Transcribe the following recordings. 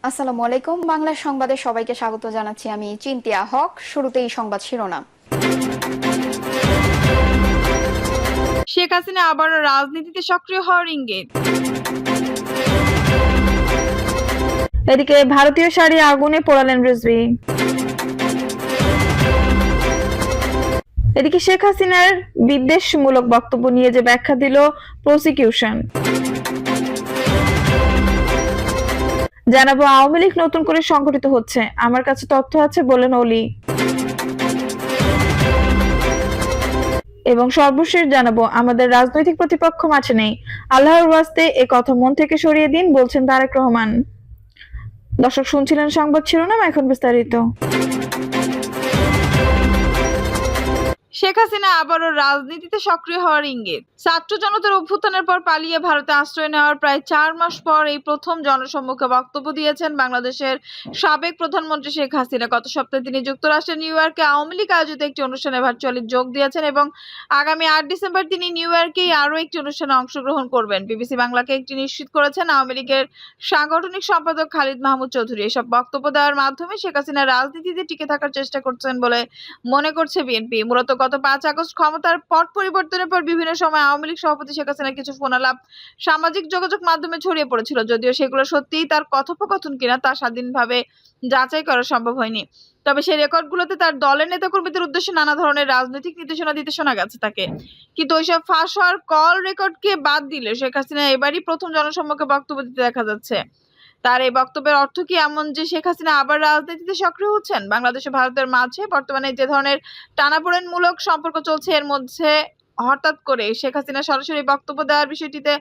আসসালামু আলাইকুম। বাংলা সংবাদে সবাইকে স্বাগত জানাচ্ছি। আমি চিন্তিয়া হক। শুরুতেই সংবাদ শিরোনাম। শেখ হাসিনা আবারও রাজনীতিতে সক্রিয় হওয়ার ইঙ্গিত। এদিকে ভারতীয় শাড়ি আগুনে পোড়ালেন রিজভী। এদিকে শেখ হাসিনার বিদ্বেষমূলক বক্তব্য নিয়ে যে ব্যাখ্যা দিল প্রসিকিউশন। জানাবো আওয়ামী লীগ নতুন করে সংগঠিত হচ্ছে, আমার কাছে তথ্য আছে বলেন অলি। এবং সর্বশেষ জানাবো আমাদের রাজনৈতিক প্রতিপক্ষ মাঠে নেই, আল্লাহর ওয়াস্তে এ কথা মন থেকে সরিয়ে দিন, বলছেন তারেক রহমান। দর্শক, শুনছিলেন সংবাদ শিরোনাম, এখন বিস্তারিত। শেখ হাসিনা আবারও রাজনীতিতে সক্রিয় হওয়ার ইঙ্গিত। ছাত্র জনতার অভ্যুত্থানের পর পালিয়ে ভারতে আশ্রয় নেওয়ার প্রায় 4 মাস পর এই প্রথম জনসম্মুখে বক্তব্য দিয়েছেন বাংলাদেশের সাবেক প্রধানমন্ত্রী শেখ হাসিনা। গত সপ্তাহে তিনি যুক্তরাষ্ট্রের নিউ ইয়র্কে আওয়ামী লীগ আয়োজিত একটি অনুষ্ঠানে ভার্চুয়ালি যোগ দিয়েছেন এবং আগামী 8 ডিসেম্বর তিনি নিউ ইয়র্কেই আরও একটি অনুষ্ঠানে অংশগ্রহণ করবেন। বিবিসি বাংলাকে একটি নিশ্চিত করেছেন আওয়ামী লীগের সাংগঠনিক সম্পাদক খালিদ মাহমুদ চৌধুরী। এসব বক্তব্য দেওয়ার মাধ্যমে শেখ হাসিনা রাজনীতিতে টিকে থাকার চেষ্টা করছেন বলে মনে করছে বিএনপি। মূলত গত 5 আগস্ট ক্ষমতার পট পরিবর্তনের পর বিভিন্ন সময় আওয়ামী লীগ সভাপতি শেখ হাসিনার কিছু ফোনালাপ সামাজিক যোগাযোগ মাধ্যমে ছড়িয়ে পড়েছিল, যদিও সেগুলো সত্যিই তার কথোপকথন কিনা তা স্বাধীনভাবে যাচাই করা সম্ভব হয়নি। তবে সেই রেকর্ডগুলোতে তার দলের নেতাকর্মীদের উদ্দেশ্যে নানা ধরনের রাজনৈতিক নির্দেশনা দিতে শোনা গেছে তাকে। কিন্তু ওইসব ফাঁস হওয়ার কল রেকর্ডকে বাদ দিলে শেখ হাসিনা এবারই প্রথম জনসম্মুখে বক্তব্য দিতে দেখা যাচ্ছে। তার এই বক্তব্যের অর্থ কি এমন যে শেখ হাসিনা আবার রাজনীতিতে সক্রিয় হচ্ছেন? বাংলাদেশ ও ভারতের মাঝে বর্তমানে যে ধরনের টানাপোড়েনমূলক সম্পর্ক চলছে, এর মধ্যে হঠাৎ করে শেখ হাসিনা সরাসরি বক্তব্য দেওয়ার বিষয়টিতে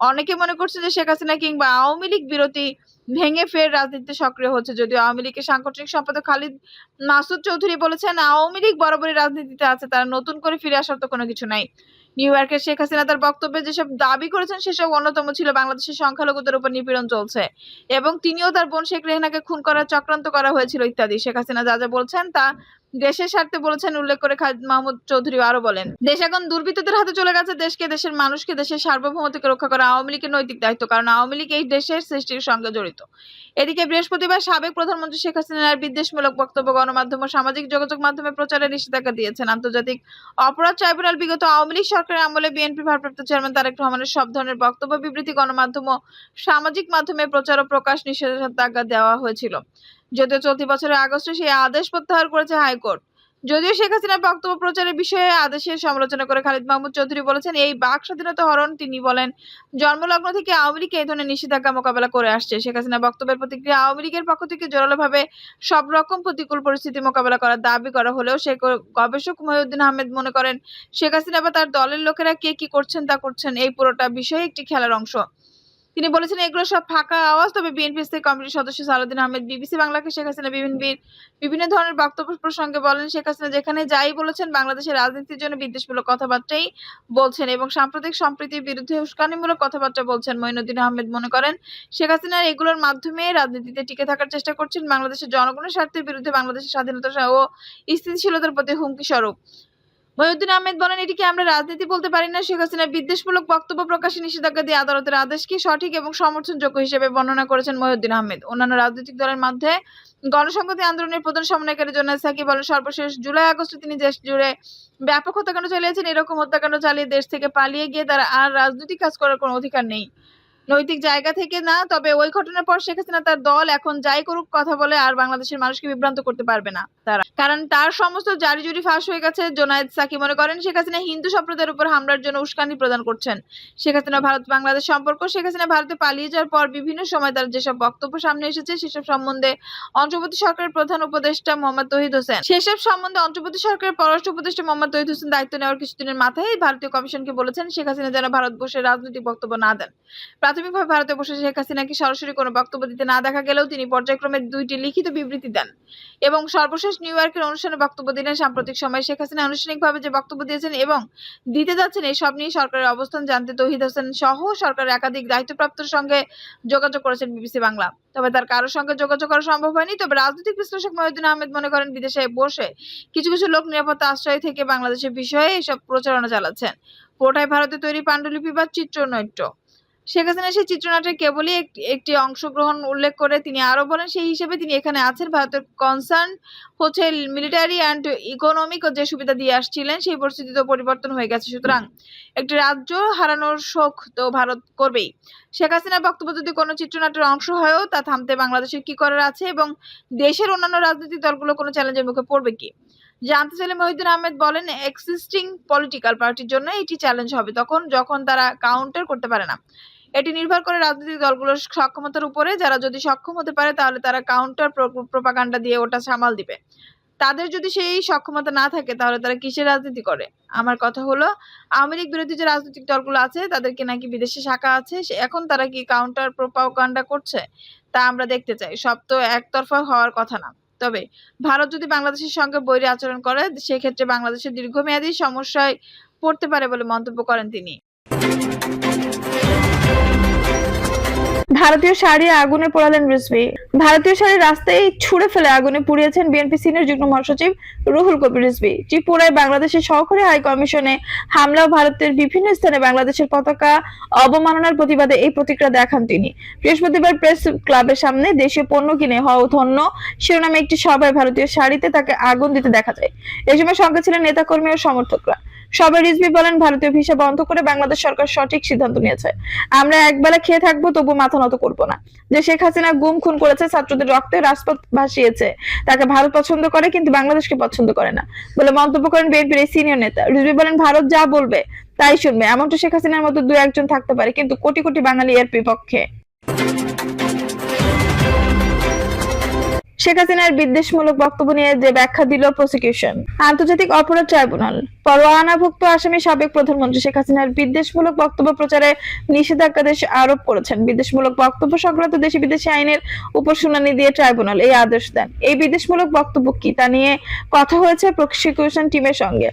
অনেকে মনে করছে যে শেখ হাসিনা কিংবা আওয়ামী লীগ বিরতি ভেঙে ফের রাজনীতিতে সক্রিয় হচ্ছে। যদিও আওয়ামী লীগের সাংগঠনিক সম্পাদক খালিদ মাসুদ চৌধুরী বলেছেন, আওয়ামী লীগ বরাবরই রাজনীতিতে আছে, তারা নতুন করে ফিরে আসার তো কোনো কিছু নাই। নিউ ইয়র্কের শেখ হাসিনা তার বক্তব্যে যেসব দাবি করেছেন সেসব অন্যতম ছিল বাংলাদেশের সংখ্যালঘুদের উপর নিপীড়ন চলছে এবং তিনিও তার বোন শেখ রেহানাকে খুন করার চক্রান্ত করা হয়েছিল ইত্যাদি। শেখ হাসিনা যা যা বলছেন তা দেশের স্বার্থে বলেছেন উল্লেখ করে খালিদ মাহমুদ চৌধুরী আরো বলেন, দেশ এখন দুর্বৃত্তদের হাতে চলে গেছে। দেশকে, দেশের মানুষকে, দেশের সার্বভৌমত্বকে রক্ষা করা আওয়ামী লীগের নৈতিক দায়িত্ব, কারণ আওয়ামী লীগ এই দেশের সৃষ্টির সঙ্গে জড়িত। এদিকে বৃহস্পতিবার সাবেক প্রধানমন্ত্রী শেখ হাসিনার বিদ্বেষমূলক বক্তব্য গণমাধ্যম ও সামাজিক যোগাযোগ মাধ্যমে প্রচারে নিষেধাজ্ঞা দিয়েছেন আন্তর্জাতিক অপরাধ ট্রাইব্যুনাল। বিগত আওয়ামী লীগ সরকারের আমলে বিএনপি ভারপ্রাপ্ত চেয়ারম্যান তারেক রহমানের সব ধরনের বক্তব্য, বিবৃতি গণমাধ্যম ও সামাজিক মাধ্যমে প্রচার ও প্রকাশ নিষেধাজ্ঞা দেওয়া হয়েছিল। যদিও চলতি বছরের আগস্টে সেই আদেশ প্রত্যাহার করেছে হাইকোর্ট। যদিও শেখ হাসিনার বক্তব্য প্রচারের বিষয়ে আদেশের সমালোচনা করে খালিদ মাহমুদ চৌধুরী বলেছেন, এই বাক স্বাধীনতা হরণ। তিনি বলেন, জন্মলগ্ন থেকে আওয়ামী লীগ এই ধরনের নিষেধাজ্ঞা মোকাবেলা করে আসছে। শেখ হাসিনা বক্তব্যের প্রতিক্রিয়া আওয়ামী লীগের পক্ষ থেকে জোরালোভাবে সব রকম প্রতিকূল পরিস্থিতি মোকাবেলা করার দাবি করা হলেও গবেষক মহিউদ্দিন আহমেদ মনে করেন, শেখ হাসিনা বা তার দলের লোকেরা কে কি করছেন তা করছেন, এই পুরোটা বিষয় একটি খেলার অংশ। তিনি বলেছেন, এগুলো সব ফাঁকা আওয়াজ। তবে বিএনপি স্থায়ী কমিটির সদস্য সালাউদ্দিন আহমেদ বিবিসি বাংলাকে শেখ হাসিনা বিভিন্ন ধরনের বক্তব্য প্রসঙ্গে বলেন, শেখ হাসিনা যেখানে যাই বলেছেন বাংলাদেশের রাজনীতির জন্য বিদ্বেষমূলক কথাবার্তাই বলছেন এবং সাম্প্রতিক সম্প্রীতির বিরুদ্ধে উস্কানিমূলক কথাবার্তা বলছেন। মঈনুদ্দিন আহমেদ মনে করেন, শেখ হাসিনার এগুলোর মাধ্যমে রাজনীতিতে টিকে থাকার চেষ্টা করছেন, বাংলাদেশের জনগণের স্বার্থের বিরুদ্ধে, বাংলাদেশের স্বাধীনতা ও স্থিতিশীলতার প্রতি হুমকি স্বরূপ। মহিউদ্দিন আহমেদ বলেন, এটিকে আমরা রাজনীতি বলতে পারি না। শেখ হাসিনার বিদ্বেষমূলক বক্তব্য প্রকাশে নিষেধাজ্ঞা দিয়ে আদালতের আদেশকে সঠিক এবং সমর্থনযোগ্য হিসেবে বর্ণনা করেছেন মহিউদ্দিন আহমেদ। অন্যান্য রাজনৈতিক দলের মধ্যে গণসংহতি আন্দোলনের প্রধান সমন্বয়কারী জোনায়েদ সাকি বলেন, সর্বশেষ জুলাই আগস্টে তিনি দেশ জুড়ে ব্যাপক হত্যাকাণ্ড চালিয়েছেন। এরকম হত্যাকাণ্ড চালিয়ে দেশ থেকে পালিয়ে গিয়ে তারা আর রাজনৈতিক কাজ করার কোনো অধিকার নেই, নৈতিক জায়গা থেকে না। তবে ওই ঘটনার পর শেখ হাসিনা তার দল এখন যাই করুক কথা বলে আর বাংলাদেশের মানুষকে বিভ্রান্ত করতে পারবে না তারা, কারণ তার সমস্ত জারিজুরি ফাঁস হয়ে গেছে। জোনায়েদ সাকি মনে করেন, শেখ হাসিনা হিন্দু সম্প্রদায়ের উপর হামলার জন্য উস্কানি প্রদান করছেন। শেখ হাসিনা ভারত বাংলাদেশ সম্পর্ক, শেখ হাসিনা ভারতে পালিয়ে যাওয়ার পর বিভিন্ন সময় তার যেসব বক্তব্য সামনে এসেছে সেসব সম্বন্ধে অন্তর্বর্তী সরকারের প্রধান উপদেষ্টা মোহাম্মদ তৌহিদ হোসেন পররাষ্ট্র উপদেষ্টা মোহাম্মদ তৌহিদ হোসেন দায়িত্ব নেওয়ার কিছুদিনের মাথায় ভারতীয় কমিশনকে বলেছেন শেখ হাসিনা যেন ভারত বসে রাজনৈতিক বক্তব্য না দেন। প্রাথমিকভাবে ভারতে বসে শেখ হাসিনাকে সরাসরি কোনো বক্তব্য দিতে না দেখা গেলেও তিনি পর্যায়ক্রমে 2টি লিখিত বিবৃতি দেন এবং সর্বশেষ নিউ ইয়র্কের অনুষ্ঠানে বক্তব্য দিলেন। সাম্প্রতিক সময়ে শেখ হাসিনা আনুষ্ঠানিকভাবে যে বক্তব্য দিয়েছেন এবং দিতে যাচ্ছেন এসব নিয়ে সরকারের অবস্থান জানতে তৌহিদ হোসেন সহ সরকারের একাধিক দায়িত্বপ্রাপ্তর সঙ্গে যোগাযোগ করেছেন বিবিসি বাংলা। তবে তার কারোর সঙ্গে যোগাযোগ করা সম্ভব হয়নি। তবে রাজনৈতিক বিশ্লেষক মহিউদ্দিন আহমেদ মনে করেন, বিদেশে বসে কিছু কিছু লোক নিরাপত্তা আশ্রয় থেকে বাংলাদেশের বিষয়ে এসব প্রচারণা চালাচ্ছেন। পুরোটাই ভারতে তৈরি পাণ্ডুলিপি বা চিত্রনাট্য। শেখ হাসিনা সেই চিত্রনাট্যের কেবলই একটি অংশগ্রহণ উল্লেখ করে তিনি আরো বলেন, সেই হিসেবে তিনি এখানে আছেন। ভারতের কনসার্ন হচ্ছে মিলিটারি অ্যান্ড ইকোনমিক যে সুবিধা দিয়ে আসছিলেন সেই পরিস্থিতি তো পরিবর্তন হয়ে গেছে, সুতরাং একটি রাজ্য হারানোর শোক তো ভারত করবেই। শেখ হাসিনার বক্তব্য যদি কোনো চিত্রনাট্যের অংশ হয়েও তা থামতে বাংলাদেশের কি করার আছে এবং দেশের অন্যান্য রাজনৈতিক দলগুলো কোনো চ্যালেঞ্জের মুখে পড়বে কি? জানতে চাইলে মহিউদ্দিন আহমেদ বলেন, এক্সিস্টিং পলিটিক্যাল পার্টির জন্য এটি চ্যালেঞ্জ হবে যখন তারা কাউন্টার করতে পারে না। এটি নির্ভর করে রাজনৈতিক দলগুলোর সক্ষমতার উপরে। যারা যদি সক্ষম হতে পারে তাহলে তারা কাউন্টার প্রোপাগান্ডা দিয়ে ওটা সামাল দিবে। তাদের যদি সেই সক্ষমতা না থাকে তাহলে তারা কিসের রাজনীতি করে? আমার কথা হলো, আওয়ামী লীগ বিরোধী যে রাজনৈতিক দলগুলো আছে তাদেরকে নাকি বিদেশে শাখা আছে, এখন তারা কি কাউন্টার প্রোপাগান্ডা করছে তা আমরা দেখতে চাই। সব তো একতরফা হওয়ার কথা না। তবে ভারত যদি বাংলাদেশের সঙ্গে বৈরী আচরণ করে সেক্ষেত্রে বাংলাদেশের দীর্ঘমেয়াদী সমস্যায় পড়তে পারে বলে মন্তব্য করেন তিনি। ভারতীয় শাড়ি আগুনে পোড়ালেন রিজভী। ভারতীয় শাড়ি রাস্তায় ছুড়ে ফেলে আগুনে পুড়িয়েছেন বিএনপি সিনিয়র যুগ্ম মহাসচিব রুহুল কবির রিজভী। ত্রিপুরায় বাংলাদেশের সহকারী হাই কমিশনে হামলা ও ভারতের বিভিন্ন স্থানে বাংলাদেশের পতাকা অবমাননার প্রতিবাদে এই প্রতিক্রিয়া দেখান তিনি। বৃহস্পতিবার প্রেস ক্লাবের সামনে দেশীয় পণ্য কিনে হও ধন্য শিরোনামে একটি সভায় ভারতীয় শাড়িতে তাকে আগুন দিতে দেখা যায়। এই সময় সঙ্গে ছিলেন নেতাকর্মী ও সমর্থকরা। সবাই রিজভী বলেন, ভারতীয় ভিসা বন্ধ করে বাংলাদেশ সরকার সঠিক সিদ্ধান্ত নিয়েছে। আমরা একবেলা খেয়ে থাকবো তবু মাথা নত করবো না। যে শেখ হাসিনা গুম খুন করেছে, ছাত্রদের রক্তে রাজপথ ভাসিয়েছে, তাকে ভারত পছন্দ করে কিন্তু বাংলাদেশকে পছন্দ করে না বলে মন্তব্য করেন বিএনপির এই সিনিয়র নেতা। রিজভী বলেন, ভারত যা বলবে তাই শুনবে। এমনটা শেখ হাসিনার মতো দু একজন থাকতে পারে কিন্তু কোটি কোটি বাঙালি এর বিপক্ষে। শেখ হাসিনার বিদ্বেষমূলক বক্তব্য নিয়ে যে ব্যাখ্যা দিল প্রসিকিউশন। আন্তর্জাতিক অপরাধ ট্রাইব্যুনাল পরোয়ানাভুক্ত আসামি সাবেক প্রধানমন্ত্রী শেখ হাসিনার বিদ্বেষমূলক বক্তব্য প্রচারে নিষেধাজ্ঞাদেশ আরোপ করেছেন। বিদ্বেষমূলক বক্তব্য সংক্রান্ত দেশি বিদেশি আইনের উপর শুনানি দিয়ে ট্রাইব্যুনাল এই আদেশ দেন। এই বিদ্বেষমূলক বক্তব্য কি তা নিয়ে কথা হয়েছে প্রসিকিউশন টিমের সঙ্গে।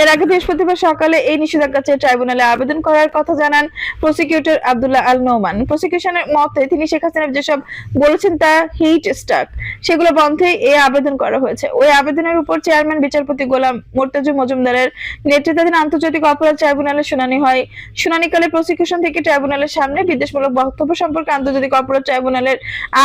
এর আগে বৃহস্পতিবার সকালে এই নিষেধাজ্ঞা চেয়ে ট্রাইব্যুনালে আবেদন করার কথা জানান প্রসিকিউটর আব্দুল্লাহ আল নোমান। প্রসিকিউশনের মতে তিনি শেখ হাসিনা যেসব বলেছেন তা হিট স্টাক, সেগুলো বন্ধে এই আবেদন করা হয়েছে। ওই আবেদনের উপর চেয়ারম্যান বিচারপতি গোলাম মুর্তজা মজুমদারের নেতৃত্বাধীন আন্তর্জাতিক অপরাধ ট্রাইব্যুনালে শুনানি হয়। শুনানিকালে প্রসিকিউশন থেকে ট্রাইব্যুনালের সামনে বিদ্বেষমূলক বক্তব্য সম্পর্কে আন্তর্জাতিক অপরাধ ট্রাইব্যুনালের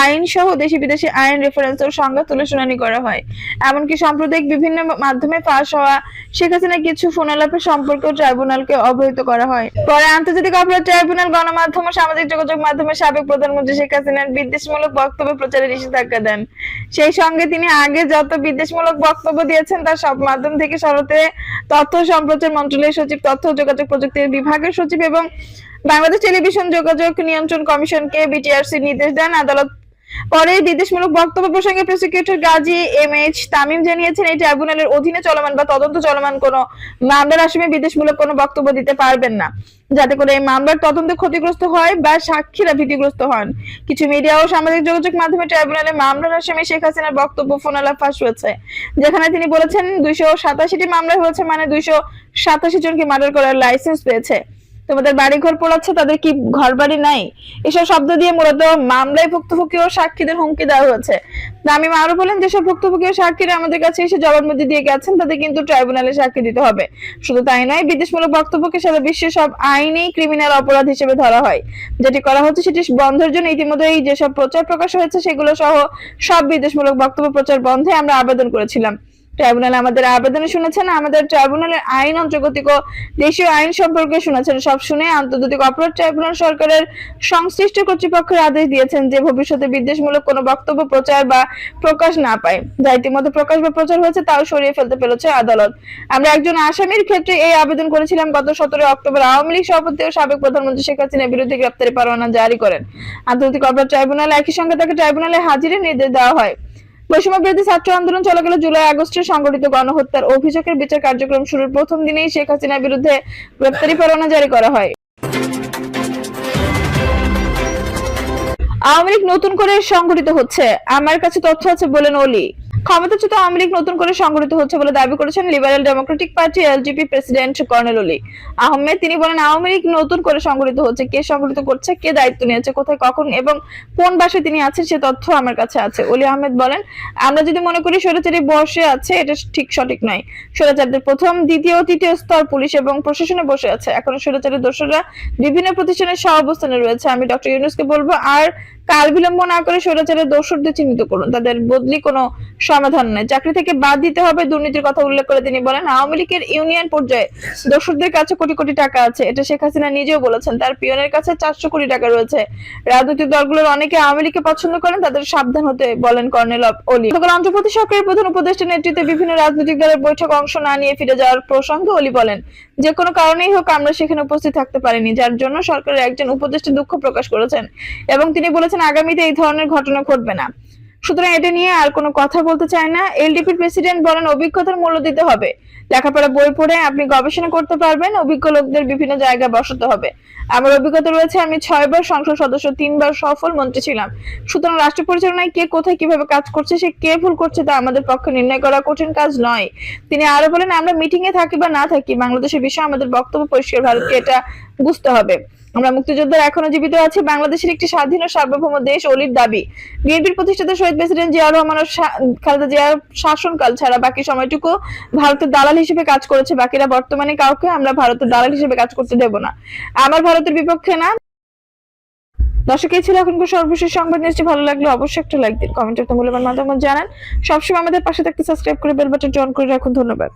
আইন সহ দেশি বিদেশি আইন রেফারেন্স ও সংজ্ঞা তুলে শুনানি করা হয়। এমনকি সাম্প্রদায়িক বিভিন্ন মাধ্যমে ফাঁস হওয়া শেখ হাসিনা কিছু ফোনালাপের সম্পর্কে ট্রাইব্যুনালকে অবহিত করা হয়। পরে আন্তর্জাতিক অপরাধ ট্রাইব্যুনাল গণমাধ্যম ও সামাজিক যোগাযোগ মাধ্যমে সাবেক প্রধানমন্ত্রী শেখ হাসিনার বিদ্বেষমূলক বক্তব্য প্রচারে নিষেধাজ্ঞা দেন। সেই সঙ্গে তিনি আগে যত বিদ্বেষমূলক বক্তব্য দিয়েছেন তার সব মাধ্যম থেকে সরাতে তথ্য সম্প্রচার মন্ত্রণালয়ের সচিব, তথ্য ও যোগাযোগ প্রযুক্তি বিভাগের সচিব এবং বাংলাদেশ টেলিভিশন যোগাযোগ নিয়ন্ত্রণ কমিশনকে বিটিআরসি নির্দেশ দেন। আদালত পরে বিদ্বেষমূলক বক্তব্য প্রসঙ্গে প্রসিকিউটর গাজী এম.এইচ. তামিম জানিয়েছেন, এই ট্রাইব্যুনালের অধীনে চলমান বা তদন্ত চলমান কোনো মামলার আসামি বিদ্বেষমূলক কোনো বক্তব্য দিতে পারবেন না, যাতে করে এই মামলার তদন্ত ক্ষতিগ্রস্ত হয় বা সাক্ষীরা ভীতিগ্রস্ত হন। কিছু মিডিয়া ও সামাজিক যোগাযোগ মাধ্যমে ট্রাইব্যুনালে মামলার আসামি শেখ হাসিনার বক্তব্য ফোনালাপ ফাঁস হয়েছে, যেখানে তিনি বলেছেন 287টি মামলা হয়েছে, মানে 287 জনকে মার্ডার করার লাইসেন্স পেয়েছে। তোমাদের বাড়িঘর পোড়াচ্ছে, তাদের কি ঘর বাড়ি নাই? এসব শব্দ দিয়ে মূলত মামলায় ভুক্তভোগী ও সাক্ষীদের হুমকি দেওয়া হয়েছে। তামিম আরো বলেন, যেসব ভুক্তভোগী ও সাক্ষীরা আমাদের কাছে এসে জবানবন্দি দিয়ে গেছেন তাদের কিন্তু ট্রাইব্যুনালে সাক্ষী দিতে হবে। শুধু তাই নয়, বিদ্বেষমূলক বক্তব্যকে সারা বিশ্বে সব আইনেই ক্রিমিনাল অপরাধ হিসেবে ধরা হয়। যেটি করা হচ্ছে সেটি বন্ধের জন্য ইতিমধ্যেই যেসব প্রচার প্রকাশ হয়েছে সেগুলো সহ সব বিদ্বেষমূলক বক্তব্য প্রচার বন্ধে আমরা আবেদন করেছিলাম। ট্রাইব্যুনাল আমাদের আবেদন শুনেছেন, আমাদের ট্রাইব্যুনালের আইন আন্তর্জাতিক ও দেশীয় আইন সম্পর্কে শুনেছেন। সব শুনে আন্তর্জাতিক অপরাধ ট্রাইব্যুনাল সরকারের সংশ্লিষ্ট কর্তৃপক্ষের আদেশ দিয়েছেন যে ভবিষ্যতে বিদ্বেষমূলক কোনো বক্তব্য প্রচার বা প্রকাশ না পায়। যা ইতিমধ্যে প্রকাশ বা প্রচার হয়েছে তাও সরিয়ে ফেলতে পেরেছে আদালত। আমরা একজন আসামির ক্ষেত্রে এই আবেদন করেছিলাম। গত 17 অক্টোবর আওয়ামী লীগ সভাপতি ও সাবেক প্রধানমন্ত্রী শেখ হাসিনার বিরুদ্ধে গ্রেপ্তারি পরোয়ানা জারি করেন আন্তর্জাতিক অপরাধ ট্রাইব্যুনাল। একই সঙ্গে তাকে ট্রাইব্যুনালে হাজিরের নির্দেশ দেওয়া হয়। বৈষম্য বিরোধী ছাত্র আন্দোলন চলাকালে জুলাই আগস্টে সংগঠিত গণহত্যার অভিযোগের বিচার কার্যক্রম শুরুর প্রথম দিনেই শেখ হাসিনার বিরুদ্ধে গ্রেপ্তারি পরোয়ানা জারি করা হয়। আওয়ামী লীগ নতুন করে সংগঠিত হচ্ছে, আমার কাছে তথ্য আছে বলেন অলি। ক্ষমতাচ্যুত আওয়ামী লীগ নতুন করে সংগঠিত হচ্ছে বলে দাবি করেছেন liberal Democratic party LDP president colonel অলি আহমেদ। তিনি বলেন, আওয়ামী লীগ নতুন করে সংগঠিত হচ্ছে, কে সংগঠিত করছে, কে দায়িত্ব নিয়েছে, কোথায়, কখন এবং কোন বাসায় তিনি আছেন সে তথ্য আমার কাছে আছে। অলি আহমেদ বলেন, আমরা যদি মনে করি স্বৈরাচারী বসে আছে, এটা সঠিক নয়। স্বৈরাচারদের প্রথম, দ্বিতীয় ও তৃতীয় স্তর পুলিশ এবং প্রশাসনে বসে আছে। এখন স্বৈরাচারী দোসররা বিভিন্ন প্রতিষ্ঠানের সহাবস্থানে রয়েছে। আমি ডক্টর ইউনূসকে বলবো, আর কাল বিলম্ব না করে স্বৈরাচারের দোসরদের চিহ্নিত করুন, তাদের বদলি কোনো সমাধান নয়। চাকরি থেকে বাদ দিতে হবে। দুর্নীতির কথা উল্লেখ করে তিনি বলেন, আওয়ামী লীগের ইউনিয়ন পর্যায়ে দোসরদের কাছে কোটি কোটি টাকা আছে, এটা শেখ হাসিনা নিজেও বলেছেন। তার পিয়নের কাছে 400 কোটি টাকা রয়েছে। রাজনৈতিক দলগুলোর অনেকে আওয়ামী লীগকে পছন্দ করেন, তাদের সাবধান হতে বলেন কর্নেল অলি। গতকাল অন্ধ্রপ্রদেশ সরকারের প্রধান উপদেষ্টা নেতৃত্বে বিভিন্ন রাজনৈতিক দলের বৈঠক অংশ না নিয়ে ফিরে যাওয়ার প্রসঙ্গে অলি বলেন, যে কোনো কারণেই হোক আমরা সেখানে উপস্থিত থাকতে পারিনি, যার জন্য সরকারের একজন উপদেষ্টা দুঃখ প্রকাশ করেছেন এবং তিনি বলেছেন আগামীতে এই ধরনের ঘটনা ঘটবে না। সুতরাং এটা নিয়ে আর কোনো কথা বলতে চায় না। এলডিপির প্রেসিডেন্ট বলেন, অভিজ্ঞতার মূল্য দিতে হবে। লেখাপড়া বই পড়ে আপনি গবেষণা করতে পারবেন, অভিজ্ঞ লোকদের বিভিন্ন জায়গায় বসাতে হবে। আমার অভিজ্ঞতা রয়েছে, আমি 6 বার সংসদ সদস্য, 3 বার সফল মন্ত্রী ছিলাম। সুতরাং রাষ্ট্র পরিচালনায় কে কোথায় কিভাবে কাজ করছে, সে কে ভুল করছে তা আমাদের পক্ষে নির্ণয় করা কঠিন কাজ নয়। তিনি আরো বলেন, আমরা মিটিং এ থাকি বা না থাকি, বাংলাদেশের বিষয়ে আমাদের বক্তব্য পরিষ্কার, ভারতকে এটা বুঝতে হবে। আমরা মুক্তিযোদ্ধারা এখনো জীবিত আছি, বাংলাদেশের একটি স্বাধীন ও সার্বভৌম দেশ অলির দাবি। বিএনপির প্রতিষ্ঠাতা শহীদ প্রেসিডেন্ট জিয়াউর রহমান ও খালেদা জিয়ার শাসনকাল ছাড়া বাকি সময়টুকু ভারতের দালাল হিসেবে কাজ করেছে। বাকিরা বর্তমানে কাউকে আমরা ভারতের দালাল হিসেবে কাজ করতে দেব না। আমার ভারতের বিপক্ষে না। দর্শক, এই ছিল এখনকার সর্বশেষ সংবাদ। নিশ্চয়ই ভালো লাগলে অবশ্যই একটা লাইক দিন, কমেন্টে আপনার মূল্যবান মতামত জানান। সবসময় আমাদের পাশে থাকতে সাবস্ক্রাইব করে বেল বাটনটি অন করে রাখুন। ধন্যবাদ।